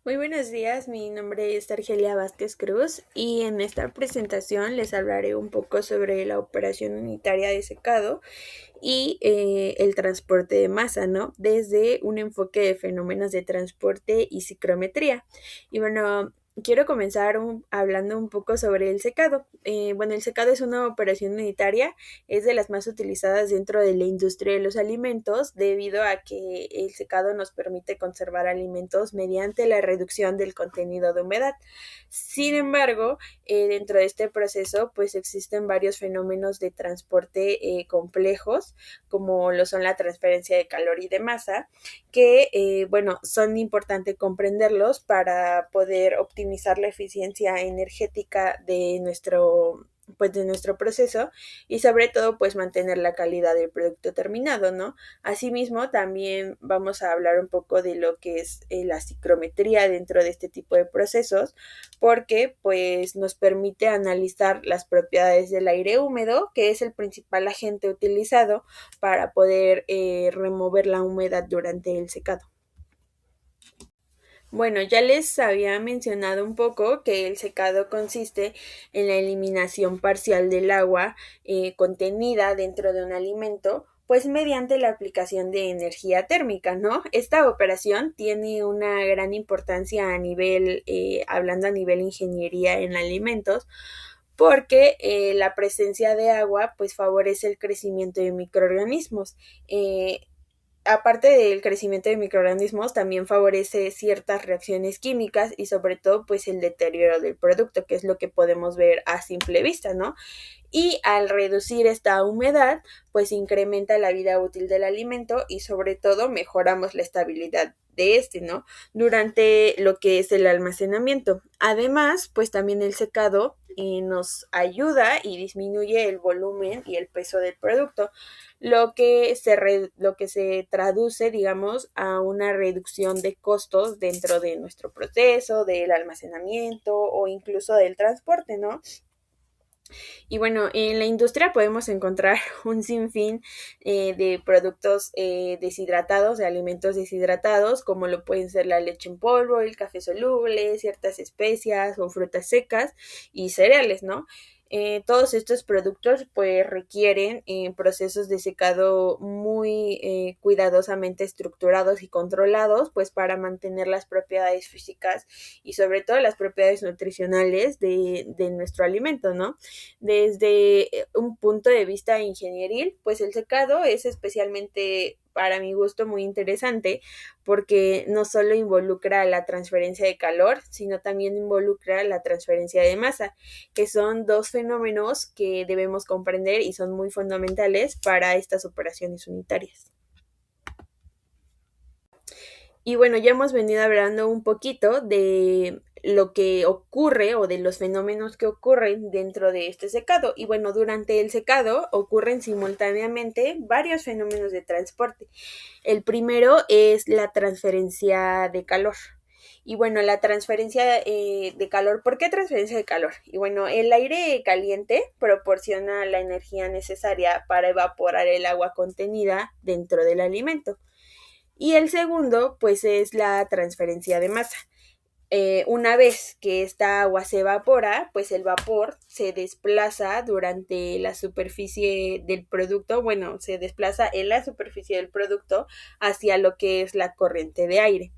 Muy buenos días, mi nombre es Argelia Vázquez Cruz y en esta presentación les hablaré un poco sobre la operación unitaria de secado y el transporte de masa, ¿no? Desde un enfoque de fenómenos de transporte y ciclometría. Y bueno, quiero comenzar hablando un poco sobre el secado. Bueno, el secado es una operación unitaria, es de las más utilizadas dentro de la industria de los alimentos debido a que el secado nos permite conservar alimentos mediante la reducción del contenido de humedad. Sin embargo, dentro de este proceso, pues existen varios fenómenos de transporte complejos, como lo son la transferencia de calor y de masa, que, bueno, son importantes comprenderlos para poder optimizar la eficiencia energética de nuestro proceso y sobre todo pues mantener la calidad del producto terminado, ¿no? Asimismo, también vamos a hablar un poco de lo que es la ciclometría dentro de este tipo de procesos, porque pues nos permite analizar las propiedades del aire húmedo, que es el principal agente utilizado para poder remover la humedad durante el secado. Bueno, ya les había mencionado un poco que el secado consiste en la eliminación parcial del agua contenida dentro de un alimento, pues mediante la aplicación de energía térmica, ¿no? Esta operación tiene una gran importancia a nivel, hablando a nivel ingeniería en alimentos, porque la presencia de agua pues favorece el crecimiento de microorganismos. Aparte del crecimiento de microorganismos, también favorece ciertas reacciones químicas y sobre todo pues el deterioro del producto, que es lo que podemos ver a simple vista, ¿no? Y al reducir esta humedad, pues incrementa la vida útil del alimento y sobre todo mejoramos la estabilidad de este, ¿no? Durante lo que es el almacenamiento. Además, pues también el secado nos ayuda y disminuye el volumen y el peso del producto, lo que se traduce, digamos, a una reducción de costos dentro de nuestro proceso, del almacenamiento o incluso del transporte, ¿no? Y bueno, en la industria podemos encontrar un sinfín de productos deshidratados, de alimentos deshidratados, como lo pueden ser la leche en polvo, el café soluble, ciertas especias o frutas secas y cereales, ¿no? Todos estos productos pues requieren procesos de secado muy cuidadosamente estructurados y controlados pues para mantener las propiedades físicas y sobre todo las propiedades nutricionales de nuestro alimento, ¿no? Desde un punto de vista ingenieril, pues el secado es especialmente para mi gusto muy interesante porque no solo involucra la transferencia de calor, sino también involucra la transferencia de masa, que son dos fenómenos que debemos comprender y son muy fundamentales para estas operaciones unitarias. Y bueno, ya hemos venido hablando un poquito de lo que ocurre o de los fenómenos que ocurren dentro de este secado. Y bueno, durante el secado ocurren simultáneamente varios fenómenos de transporte. El primero es la transferencia de calor. Y bueno, la transferencia de calor, ¿por qué transferencia de calor? Y bueno, el aire caliente proporciona la energía necesaria para evaporar el agua contenida dentro del alimento. Y el segundo, pues es la transferencia de masa. Una vez que esta agua se evapora, pues el vapor se desplaza durante la superficie del producto, bueno, se desplaza en la superficie del producto hacia lo que es la corriente de aire.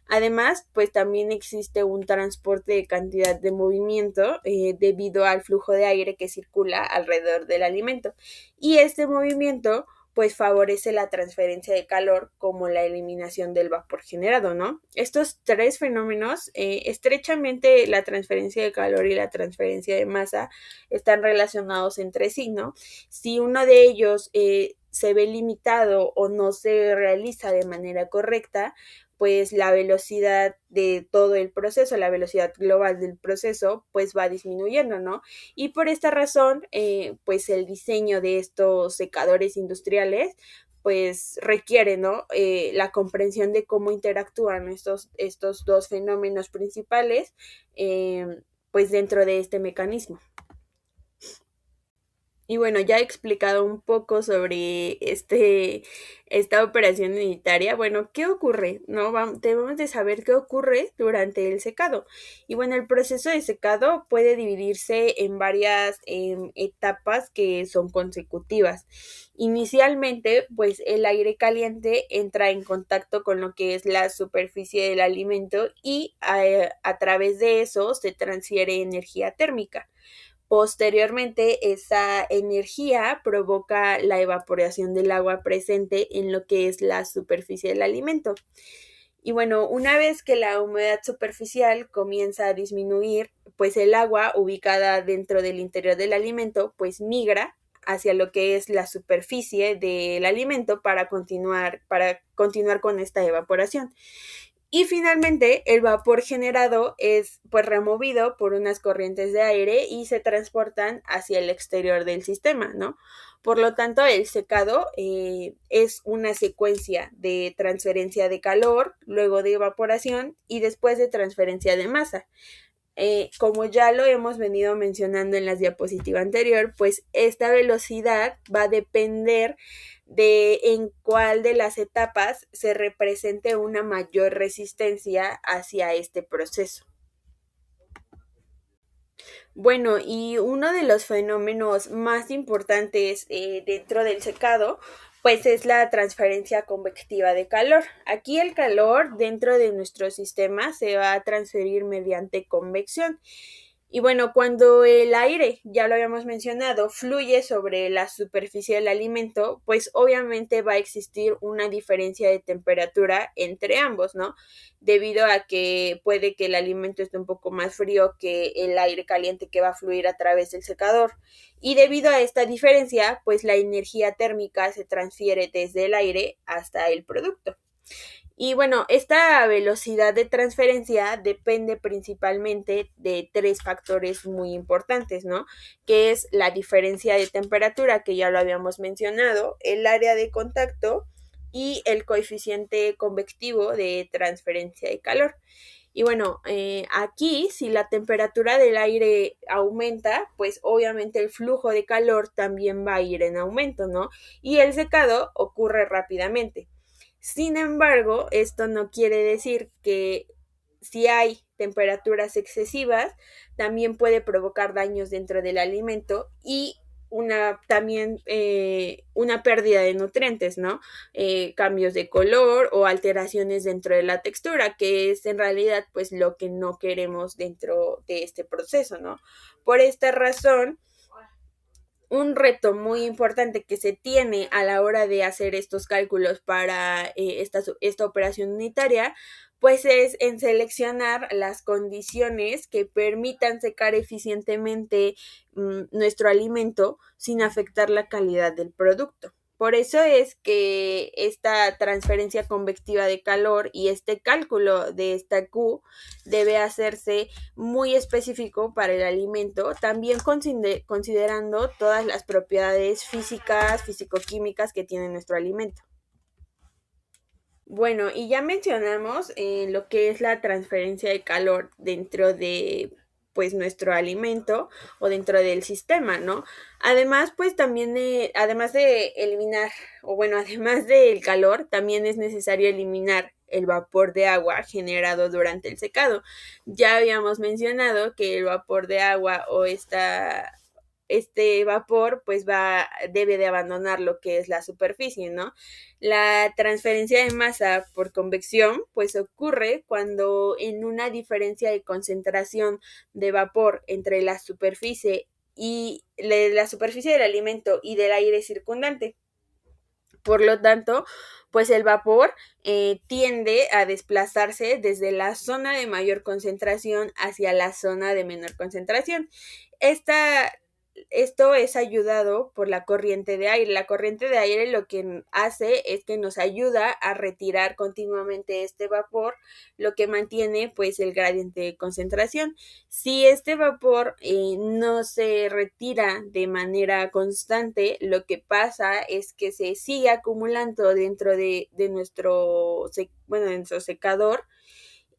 Además, pues también existe un transporte de cantidad de movimiento debido al flujo de aire que circula alrededor del alimento. Y este movimiento pues favorece la transferencia de calor como la eliminación del vapor generado, ¿no? Estos tres fenómenos, estrechamente la transferencia de calor y la transferencia de masa están relacionados entre sí, ¿no? Si uno de ellos se ve limitado o no se realiza de manera correcta, pues la velocidad de todo el proceso, la velocidad global del proceso, pues va disminuyendo, ¿no? Y por esta razón, pues el diseño de estos secadores industriales pues requiere, ¿no? La comprensión de cómo interactúan estos dos fenómenos principales, pues dentro de este mecanismo. Y bueno, ya he explicado un poco sobre esta operación unitaria. Bueno, ¿qué ocurre? ¿No? Debemos de saber qué ocurre durante el secado. Y bueno, el proceso de secado puede dividirse en varias etapas que son consecutivas. Inicialmente, pues el aire caliente entra en contacto con lo que es la superficie del alimento y a través de eso se transfiere energía térmica. Posteriormente, esa energía provoca la evaporación del agua presente en lo que es la superficie del alimento. Y bueno, una vez que la humedad superficial comienza a disminuir, pues el agua ubicada dentro del interior del alimento, pues migra hacia lo que es la superficie del alimento para continuar con esta evaporación. Y finalmente, el vapor generado es pues removido por unas corrientes de aire y se transportan hacia el exterior del sistema, ¿no? Por lo tanto, el secado es una secuencia de transferencia de calor, luego de evaporación y después de transferencia de masa. Como ya lo hemos venido mencionando en la diapositiva anterior, pues esta velocidad va a depender de en cuál de las etapas se represente una mayor resistencia hacia este proceso. Bueno, y uno de los fenómenos más importantes dentro del secado, pues es la transferencia convectiva de calor. Aquí el calor dentro de nuestro sistema se va a transferir mediante convección. Y bueno, cuando el aire, ya lo habíamos mencionado, fluye sobre la superficie del alimento, pues obviamente va a existir una diferencia de temperatura entre ambos, ¿no? Debido a que puede que el alimento esté un poco más frío que el aire caliente que va a fluir a través del secador. Y debido a esta diferencia, pues la energía térmica se transfiere desde el aire hasta el producto. Y bueno, esta velocidad de transferencia depende principalmente de tres factores muy importantes, ¿no? Que es la diferencia de temperatura, que ya lo habíamos mencionado, el área de contacto y el coeficiente convectivo de transferencia de calor. Y bueno, aquí si la temperatura del aire aumenta, pues obviamente el flujo de calor también va a ir en aumento, ¿no? Y el secado ocurre rápidamente. Sin embargo, esto no quiere decir que si hay temperaturas excesivas, también puede provocar daños dentro del alimento y también una pérdida de nutrientes, ¿no? Cambios de color o alteraciones dentro de la textura, que es en realidad pues lo que no queremos dentro de este proceso, ¿no? Por esta razón, un reto muy importante que se tiene a la hora de hacer estos cálculos para esta operación unitaria, pues es en seleccionar las condiciones que permitan secar eficientemente nuestro alimento sin afectar la calidad del producto. Por eso es que esta transferencia convectiva de calor y este cálculo de esta Q debe hacerse muy específico para el alimento, también considerando todas las propiedades físicas, físico-químicas que tiene nuestro alimento. Bueno, y ya mencionamos lo que es la transferencia de calor dentro de pues nuestro alimento o dentro del sistema, ¿no? Además, pues también además de eliminar, o bueno, además del calor, también es necesario eliminar el vapor de agua generado durante el secado. Ya habíamos mencionado que el vapor de agua o este vapor pues debe de abandonar lo que es la superficie, ¿no? La transferencia de masa por convección pues ocurre cuando en una diferencia de concentración de vapor entre la superficie la superficie del alimento y del aire circundante. Por lo tanto, pues el vapor tiende a desplazarse desde la zona de mayor concentración hacia la zona de menor concentración. Esto es ayudado por la corriente de aire. La corriente de aire lo que hace es que nos ayuda a retirar continuamente este vapor, lo que mantiene pues el gradiente de concentración. Si este vapor no se retira de manera constante, lo que pasa es que se sigue acumulando dentro de nuestro secador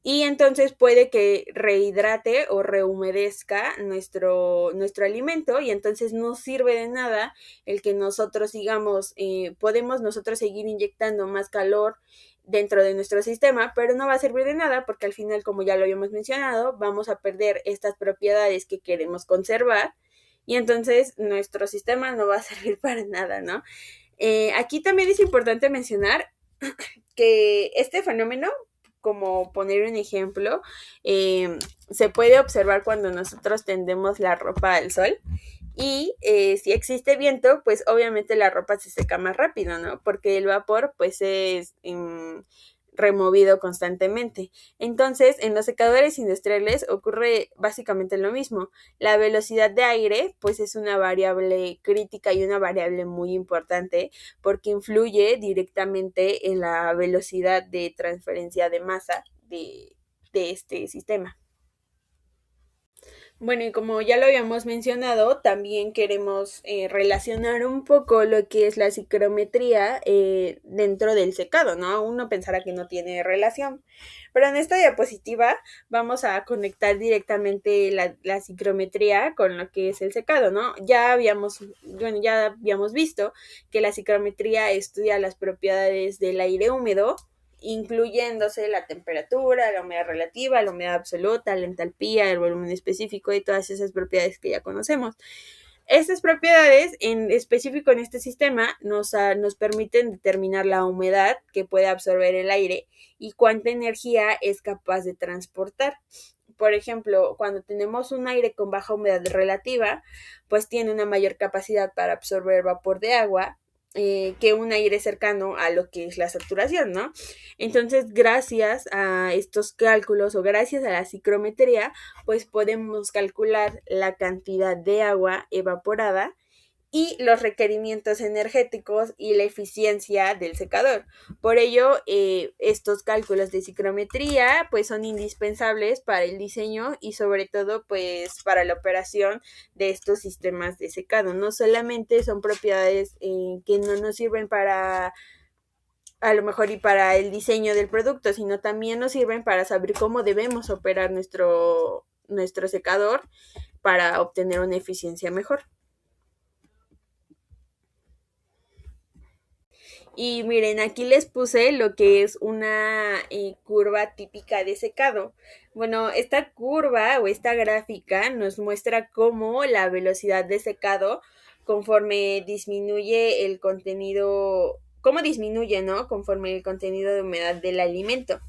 y entonces puede que rehidrate o rehumedezca nuestro alimento y entonces no sirve de nada el que nosotros sigamos, podemos nosotros seguir inyectando más calor dentro de nuestro sistema, pero no va a servir de nada porque al final, como ya lo habíamos mencionado, vamos a perder estas propiedades que queremos conservar y entonces nuestro sistema no va a servir para nada, ¿no? Aquí también es importante mencionar que este fenómeno, como poner un ejemplo, se puede observar cuando nosotros tendemos la ropa al sol y si existe viento, pues obviamente la ropa se seca más rápido, ¿no? Porque el vapor pues es removido constantemente. Entonces, en los secadores industriales ocurre básicamente lo mismo. La velocidad de aire, pues es una variable crítica y una variable muy importante porque influye directamente en la velocidad de transferencia de masa de este sistema. Bueno, y como ya lo habíamos mencionado, también queremos relacionar un poco lo que es la ciclometría dentro del secado, ¿no? Uno pensará que no tiene relación, pero en esta diapositiva vamos a conectar directamente la ciclometría con lo que es el secado, ¿no? Ya habíamos visto que la ciclometría estudia las propiedades del aire húmedo, incluyéndose la temperatura, la humedad relativa, la humedad absoluta, la entalpía, el volumen específico y todas esas propiedades que ya conocemos. Estas propiedades, en específico en este sistema, nos permiten determinar la humedad que puede absorber el aire y cuánta energía es capaz de transportar. Por ejemplo, cuando tenemos un aire con baja humedad relativa, pues tiene una mayor capacidad para absorber vapor de agua que un aire cercano a lo que es la saturación, ¿no? Entonces, gracias a estos cálculos o gracias a la ciclometría, pues podemos calcular la cantidad de agua evaporada y los requerimientos energéticos y la eficiencia del secador. Por ello, estos cálculos de ciclometría pues son indispensables para el diseño y sobre todo pues para la operación de estos sistemas de secado. No solamente son propiedades que no nos sirven para a lo mejor y para el diseño del producto, sino también nos sirven para saber cómo debemos operar nuestro secador para obtener una eficiencia mejor. Y miren, aquí les puse lo que es una curva típica de secado. Bueno, esta curva o esta gráfica nos muestra cómo la velocidad de secado conforme disminuye el contenido, cómo disminuye, ¿no? Conforme el contenido de humedad del alimento.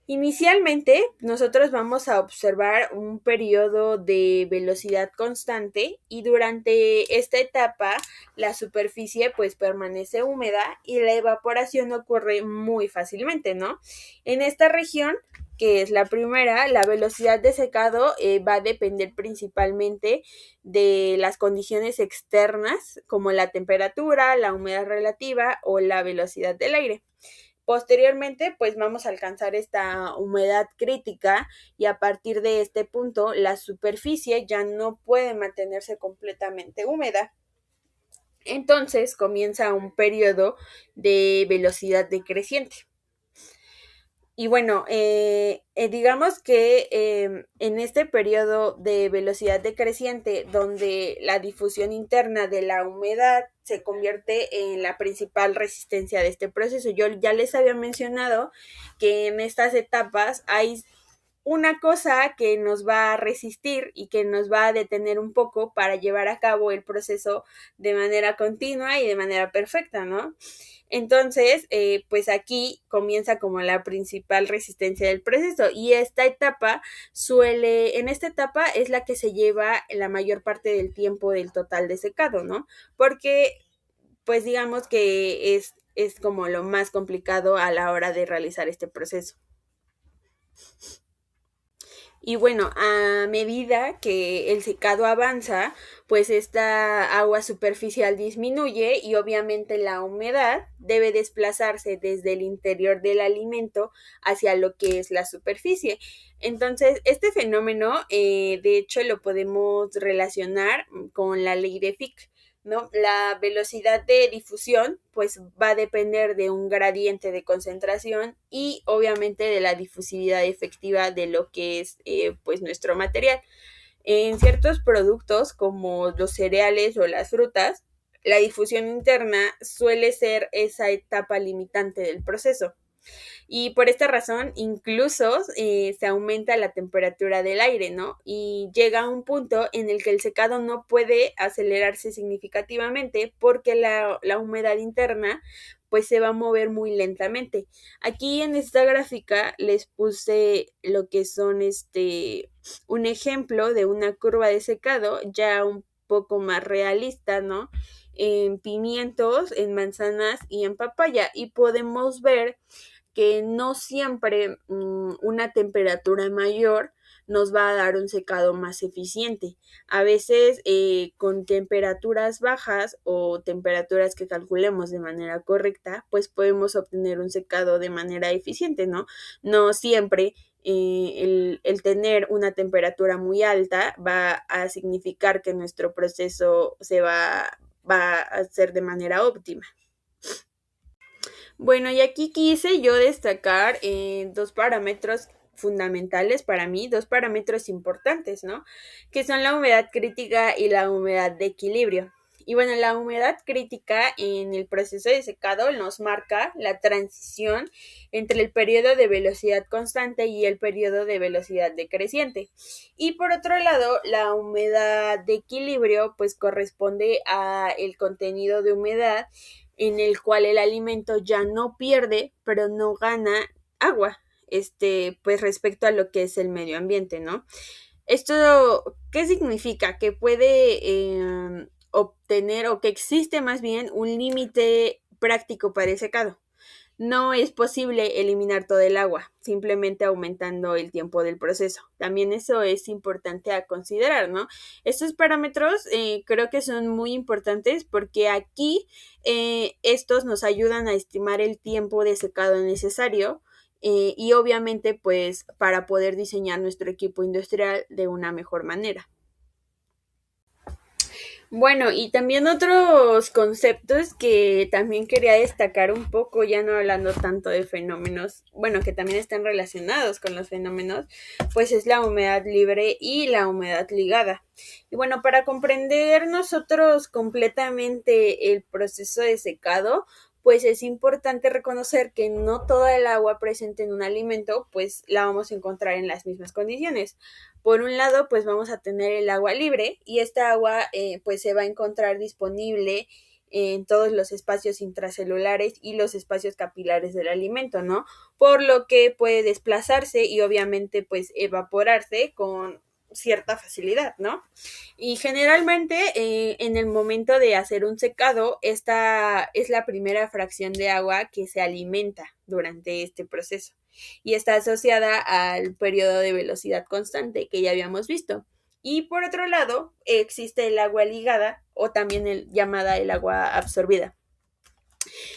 Inicialmente, nosotros vamos a observar un periodo de velocidad constante y durante esta etapa la superficie pues permanece húmeda y la evaporación ocurre muy fácilmente, ¿no? En esta región, que es la primera, la velocidad de secado va a depender principalmente de las condiciones externas como la temperatura, la humedad relativa o la velocidad del aire. Posteriormente, pues vamos a alcanzar esta humedad crítica y a partir de este punto la superficie ya no puede mantenerse completamente húmeda. Entonces comienza un periodo de velocidad decreciente. Y bueno, digamos que en este periodo de velocidad decreciente, donde la difusión interna de la humedad se convierte en la principal resistencia de este proceso, yo ya les había mencionado que en estas etapas hay una cosa que nos va a resistir y que nos va a detener un poco para llevar a cabo el proceso de manera continua y de manera perfecta, ¿no? Entonces, pues aquí comienza como la principal resistencia del proceso y en esta etapa es la que se lleva la mayor parte del tiempo del total de secado, ¿no? Porque, pues digamos que es como lo más complicado a la hora de realizar este proceso. Y bueno, a medida que el secado avanza, pues esta agua superficial disminuye y obviamente la humedad debe desplazarse desde el interior del alimento hacia lo que es la superficie. Entonces, este fenómeno, de hecho, lo podemos relacionar con la ley de Fick, ¿no? La velocidad de difusión pues va a depender de un gradiente de concentración y obviamente de la difusividad efectiva de lo que es pues nuestro material. En ciertos productos como los cereales o las frutas, la difusión interna suele ser esa etapa limitante del proceso. Y por esta razón, incluso se aumenta la temperatura del aire, ¿no? Y llega a un punto en el que el secado no puede acelerarse significativamente porque la humedad interna pues se va a mover muy lentamente. Aquí en esta gráfica les puse lo que son un ejemplo de una curva de secado ya un poco más realista, ¿no? En pimientos, en manzanas y en papaya. Y podemos ver que no siempre una temperatura mayor nos va a dar un secado más eficiente. A veces con temperaturas bajas o temperaturas que calculemos de manera correcta, pues podemos obtener un secado de manera eficiente, ¿no? No siempre el tener una temperatura muy alta va a significar que nuestro proceso va a hacer de manera óptima. Bueno, y aquí quise yo destacar dos parámetros fundamentales para mí, dos parámetros importantes, ¿no? Que son la humedad crítica y la humedad de equilibrio. Y bueno, la humedad crítica en el proceso de secado nos marca la transición entre el periodo de velocidad constante y el periodo de velocidad decreciente. Y por otro lado, la humedad de equilibrio pues corresponde a el contenido de humedad en el cual el alimento ya no pierde, pero no gana agua, pues respecto a lo que es el medio ambiente, ¿no? Esto, ¿qué significa? Que puede obtener o que existe más bien un límite práctico para el secado. No es posible eliminar todo el agua, simplemente aumentando el tiempo del proceso. También eso es importante a considerar, ¿no? Estos parámetros creo que son muy importantes porque aquí estos nos ayudan a estimar el tiempo de secado necesario y obviamente pues para poder diseñar nuestro equipo industrial de una mejor manera. Bueno, y también otros conceptos que también quería destacar un poco, ya no hablando tanto de fenómenos, bueno, que también están relacionados con los fenómenos, pues es la humedad libre y la humedad ligada. Y bueno, para comprender nosotros completamente el proceso de secado, pues es importante reconocer que no toda el agua presente en un alimento, pues la vamos a encontrar en las mismas condiciones. Por un lado, pues vamos a tener el agua libre y esta agua pues se va a encontrar disponible en todos los espacios intracelulares y los espacios capilares del alimento, ¿no? Por lo que puede desplazarse y obviamente pues evaporarse con cierta facilidad, ¿no? Y generalmente en el momento de hacer un secado, esta es la primera fracción de agua que se alimenta durante este proceso y está asociada al periodo de velocidad constante que ya habíamos visto. Y por otro lado, existe el agua ligada o también llamada el agua absorbida.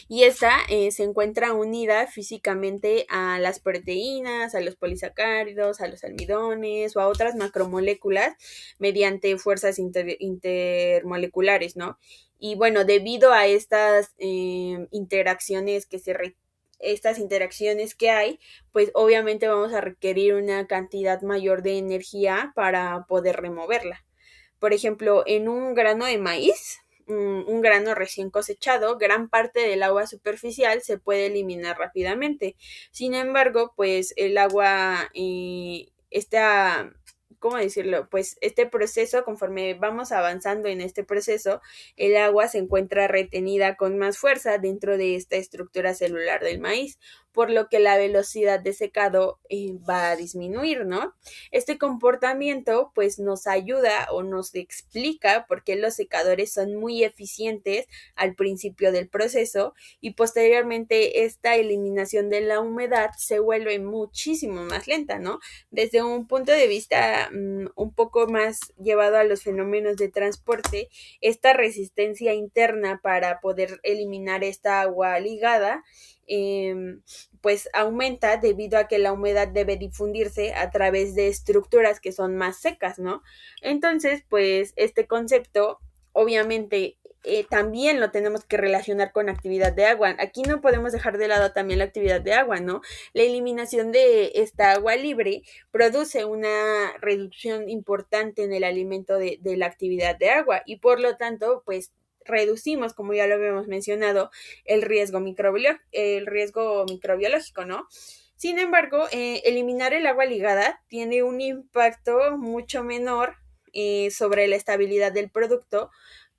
Y esta se encuentra unida físicamente a las proteínas, a los polisacáridos, a los almidones o a otras macromoléculas mediante fuerzas intermoleculares, ¿no? Y bueno, debido a estas estas interacciones que hay, pues obviamente vamos a requerir una cantidad mayor de energía para poder removerla. Por ejemplo, en un grano de maíz, un grano recién cosechado, gran parte del agua superficial se puede eliminar rápidamente. Sin embargo, pues el agua está, ¿cómo decirlo? Pues este proceso, conforme vamos avanzando en este proceso, el agua se encuentra retenida con más fuerza dentro de esta estructura celular del maíz, por lo que la velocidad de secado va a disminuir, ¿no? Este comportamiento pues nos ayuda o nos explica por qué los secadores son muy eficientes al principio del proceso y posteriormente esta eliminación de la humedad se vuelve muchísimo más lenta, ¿no? Desde un punto de vista un poco más llevado a los fenómenos de transporte, esta resistencia interna para poder eliminar esta agua ligada pues aumenta debido a que la humedad debe difundirse a través de estructuras que son más secas, ¿no? Entonces, pues este concepto obviamente también lo tenemos que relacionar con actividad de agua. Aquí no podemos dejar de lado también la actividad de agua, ¿no? La eliminación de esta agua libre produce una reducción importante en el alimento de la actividad de agua y por lo tanto, pues reducimos, como ya lo habíamos mencionado, el riesgo microbiológico, ¿no? Sin embargo, eliminar el agua ligada tiene un impacto mucho menor sobre la estabilidad del producto,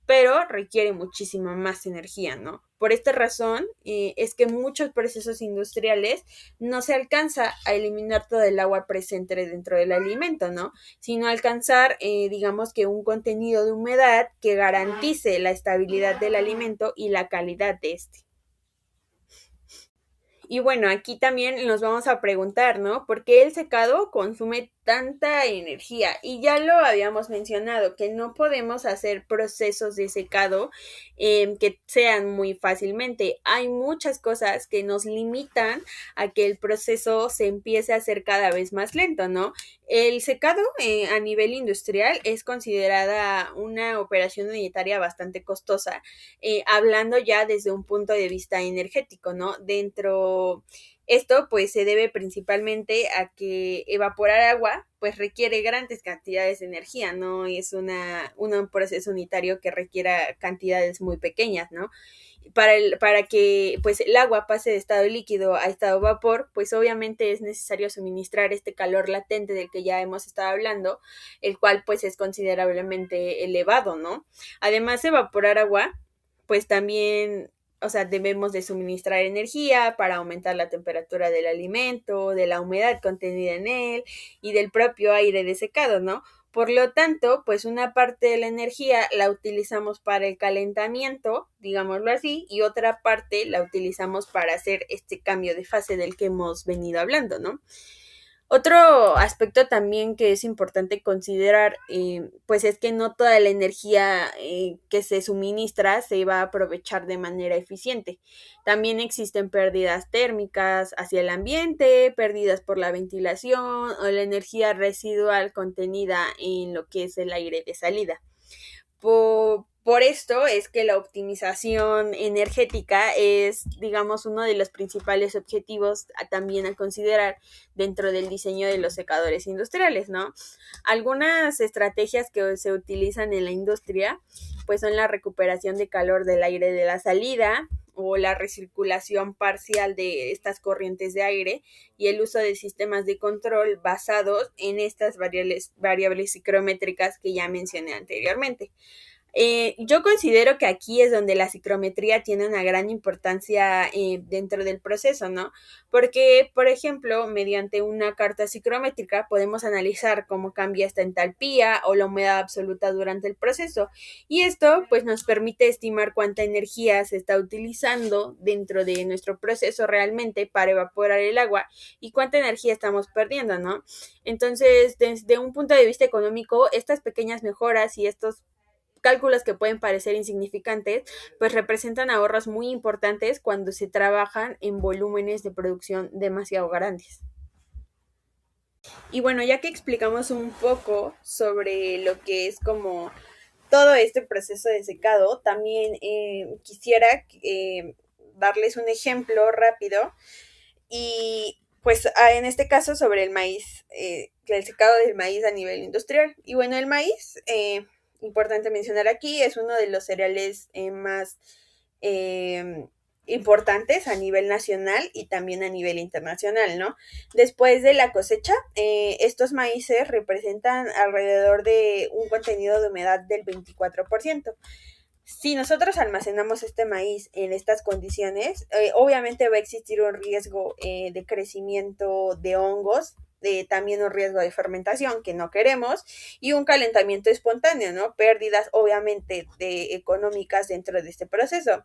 pero requiere muchísima más energía, ¿no? Por esta razón es que muchos procesos industriales no se alcanza a eliminar todo el agua presente dentro del alimento, ¿no? Sino alcanzar, digamos que un contenido de humedad que garantice la estabilidad del alimento y la calidad de este. Y bueno, aquí también nos vamos a preguntar, ¿no? ¿Por qué el secado consume tanta energía? Y ya lo habíamos mencionado, que no podemos hacer procesos de secado que sean muy fácilmente. Hay muchas cosas que nos limitan a que el proceso se empiece a hacer cada vez más lento, ¿no? El secado a nivel industrial es considerada una operación unitaria bastante costosa, hablando ya desde un punto de vista energético, ¿no? Esto pues se debe principalmente a que evaporar agua pues requiere grandes cantidades de energía, no es un proceso unitario que requiera cantidades muy pequeñas, ¿no? Para que pues el agua pase de estado líquido a estado vapor, pues obviamente es necesario suministrar este calor latente del que ya hemos estado hablando, el cual pues es considerablemente elevado, ¿no? Además, evaporar agua, pues también, o sea, debemos de suministrar energía para aumentar la temperatura del alimento, de la humedad contenida en él y del propio aire desecado, ¿no? Por lo tanto, pues una parte de la energía la utilizamos para el calentamiento, digámoslo así, y otra parte la utilizamos para hacer este cambio de fase del que hemos venido hablando, ¿no? Otro aspecto también que es importante considerar, pues es que no toda la energía que se suministra se va a aprovechar de manera eficiente. También existen pérdidas térmicas hacia el ambiente, pérdidas por la ventilación o la energía residual contenida en lo que es el aire de salida. Por esto es que la optimización energética es, digamos, uno de los principales objetivos también a considerar dentro del diseño de los secadores industriales, ¿no? Algunas estrategias que se utilizan en la industria, pues son la recuperación de calor del aire de la salida o la recirculación parcial de estas corrientes de aire y el uso de sistemas de control basados en estas variables psicométricas que ya mencioné anteriormente. Yo considero que aquí es donde la psicometría tiene una gran importancia dentro del proceso, ¿no? Porque, por ejemplo, mediante una carta psicométrica podemos analizar cómo cambia esta entalpía o la humedad absoluta durante el proceso. Y esto, pues, nos permite estimar cuánta energía se está utilizando dentro de nuestro proceso realmente para evaporar el agua y cuánta energía estamos perdiendo, ¿no? Entonces, desde un punto de vista económico, estas pequeñas mejoras y estos cálculos que pueden parecer insignificantes, pues representan ahorros muy importantes cuando se trabajan en volúmenes de producción demasiado grandes. Y bueno, ya que explicamos un poco sobre lo que es como todo este proceso de secado, también quisiera darles un ejemplo rápido y pues en este caso sobre el maíz, el secado del maíz a nivel industrial. Y bueno, el maíz, importante mencionar aquí, es uno de los cereales más importantes a nivel nacional y también a nivel internacional, ¿no? Después de la cosecha, estos maíces representan alrededor de un contenido de humedad del 24%. Si nosotros almacenamos este maíz en estas condiciones, obviamente va a existir un riesgo de crecimiento de hongos, también un riesgo de fermentación que no queremos y un calentamiento espontáneo, ¿no? Pérdidas obviamente económicas dentro de este proceso.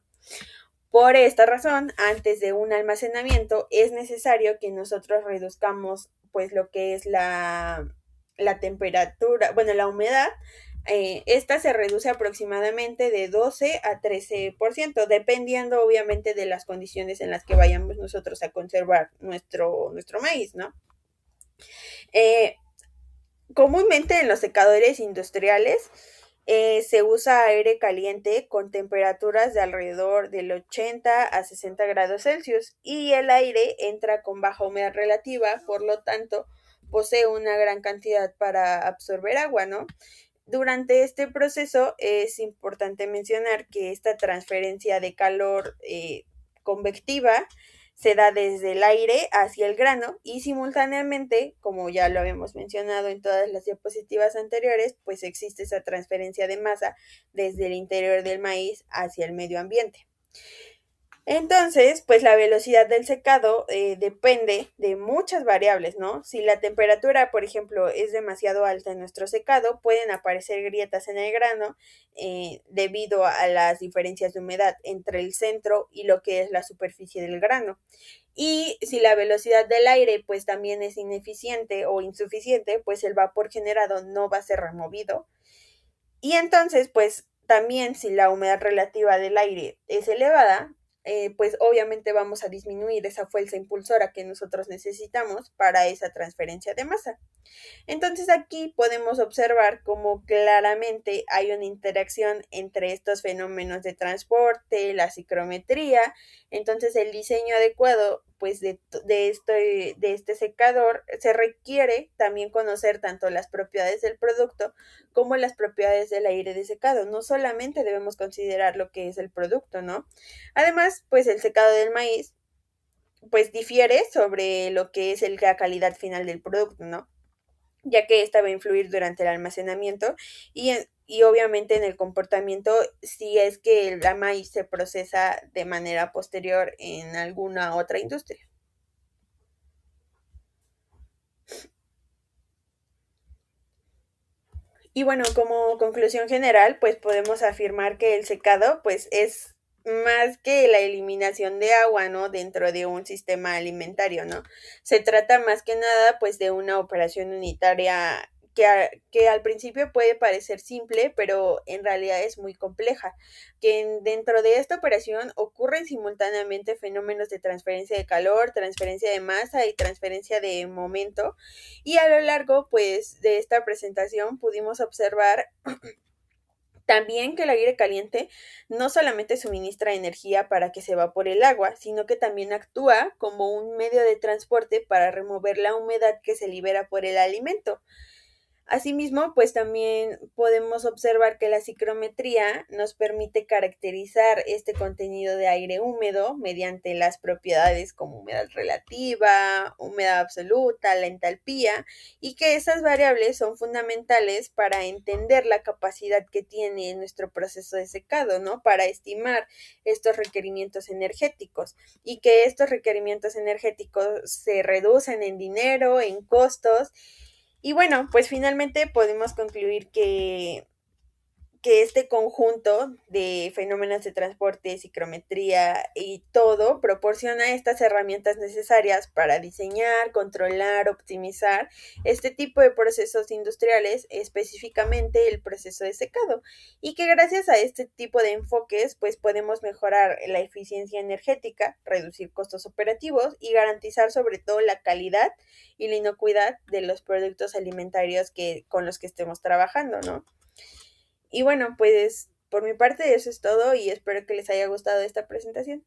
Por esta razón, antes de un almacenamiento es necesario que nosotros reduzcamos pues lo que es la temperatura, bueno, la humedad. Esta se reduce aproximadamente de 12 a 13%, dependiendo obviamente de las condiciones en las que vayamos nosotros a conservar nuestro maíz, ¿no? Comúnmente en los secadores industriales Se usa aire caliente con temperaturas de alrededor del 80 a 60 grados Celsius y el aire entra con baja humedad relativa, por lo tanto posee una gran cantidad para absorber agua, ¿no? Durante este proceso es importante mencionar que esta transferencia de calor convectiva se da desde el aire hacia el grano y simultáneamente, como ya lo habíamos mencionado en todas las diapositivas anteriores, pues existe esa transferencia de masa desde el interior del maíz hacia el medio ambiente. Entonces, pues la velocidad del secado depende de muchas variables, ¿no? Si la temperatura, por ejemplo, es demasiado alta en nuestro secado, pueden aparecer grietas en el grano debido a las diferencias de humedad entre el centro y lo que es la superficie del grano. Y si la velocidad del aire pues también es ineficiente o insuficiente, pues el vapor generado no va a ser removido. Y entonces, pues también si la humedad relativa del aire es elevada, pues obviamente vamos a disminuir esa fuerza impulsora que nosotros necesitamos para esa transferencia de masa. Entonces aquí podemos observar cómo claramente hay una interacción entre estos fenómenos de transporte, la ciclometría. Entonces el diseño adecuado pues de este secador se requiere también conocer tanto las propiedades del producto como las propiedades del aire de secado. No solamente debemos considerar lo que es el producto, ¿no? Además, pues el secado del maíz pues difiere sobre lo que es la calidad final del producto, ¿no? Ya que esta va a influir durante el almacenamiento y obviamente en el comportamiento si es que el maíz se procesa de manera posterior en alguna otra industria. Y bueno, como conclusión general, pues podemos afirmar que el secado pues es más que la eliminación de agua, ¿no? Dentro de un sistema alimentario, ¿no? Se trata más que nada pues de una operación unitaria que al principio puede parecer simple, pero en realidad es muy compleja, que dentro de esta operación ocurren simultáneamente fenómenos de transferencia de calor, transferencia de masa y transferencia de momento, y a lo largo, pues, de esta presentación pudimos observar también que el aire caliente no solamente suministra energía para que se evapore el agua, sino que también actúa como un medio de transporte para remover la humedad que se libera por el alimento. Asimismo, pues también podemos observar que la ciclometría nos permite caracterizar este contenido de aire húmedo mediante las propiedades como humedad relativa, humedad absoluta, la entalpía, y que esas variables son fundamentales para entender la capacidad que tiene nuestro proceso de secado, ¿no? Para estimar estos requerimientos energéticos y que estos requerimientos energéticos se reducen en dinero, en costos y bueno, pues finalmente podemos concluir que este conjunto de fenómenos de transporte, ciclometría y todo proporciona estas herramientas necesarias para diseñar, controlar, optimizar este tipo de procesos industriales, específicamente el proceso de secado, y que gracias a este tipo de enfoques pues podemos mejorar la eficiencia energética, reducir costos operativos y garantizar sobre todo la calidad y la inocuidad de los productos alimentarios con los que estemos trabajando, ¿no? Y bueno, pues por mi parte eso es todo y espero que les haya gustado esta presentación.